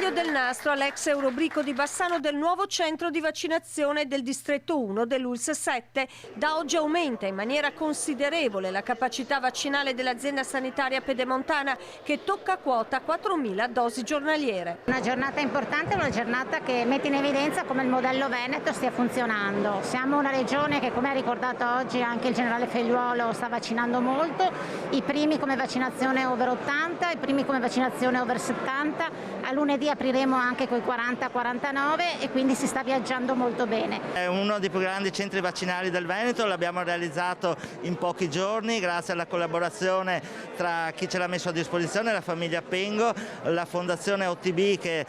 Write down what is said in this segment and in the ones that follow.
Taglio del nastro all'ex Eurobrico di Bassano del nuovo centro di vaccinazione del distretto 1 dell'ULSS 7. Da oggi aumenta in maniera considerevole la capacità vaccinale dell'azienda sanitaria pedemontana, che tocca quota 4.000 dosi giornaliere. Una giornata importante, una giornata che mette in evidenza come il modello Veneto stia funzionando. Siamo una regione che, come ha ricordato oggi anche il generale Figliuolo, sta vaccinando molto, i primi come vaccinazione over 80, i primi come vaccinazione over 70, a lunedì apriremo anche con i 40-49 e quindi si sta viaggiando molto bene. È uno dei più grandi centri vaccinali del Veneto, l'abbiamo realizzato in pochi giorni grazie alla collaborazione tra chi ce l'ha messo a disposizione, la famiglia Pengo, la fondazione OTB che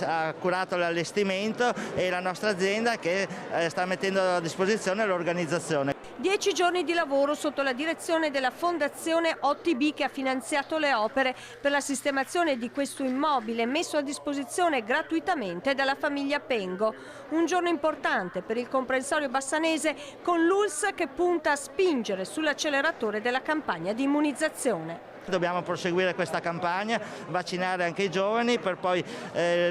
ha curato l'allestimento e la nostra azienda che sta mettendo a disposizione l'organizzazione. 10 giorni di lavoro sotto la direzione della fondazione OTB, che ha finanziato le opere per la sistemazione di questo immobile messo a disposizione gratuitamente dalla famiglia Pengo. Un giorno importante per il comprensorio bassanese, con l'ULSS che punta a spingere sull'acceleratore della campagna di immunizzazione. Dobbiamo proseguire questa campagna, vaccinare anche i giovani per poi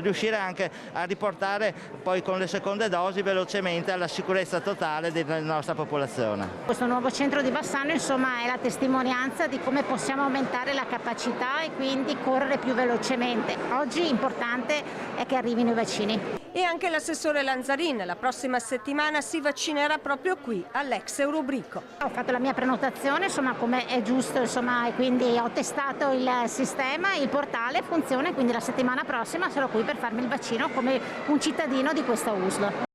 riuscire anche a riportare poi con le seconde dosi velocemente alla sicurezza totale della nostra popolazione. Questo nuovo centro di Bassano insomma è la testimonianza di come possiamo aumentare la capacità e quindi correre più velocemente. Oggi importante è che arrivino i vaccini. E anche l'assessore Lanzarin la prossima settimana si vaccinerà proprio qui all'ex Eurobrico. Ho fatto la mia prenotazione insomma come è giusto insomma, e quindi ho testato il sistema, il portale funziona, quindi la settimana prossima sarò qui per farmi il vaccino come un cittadino di questa USL.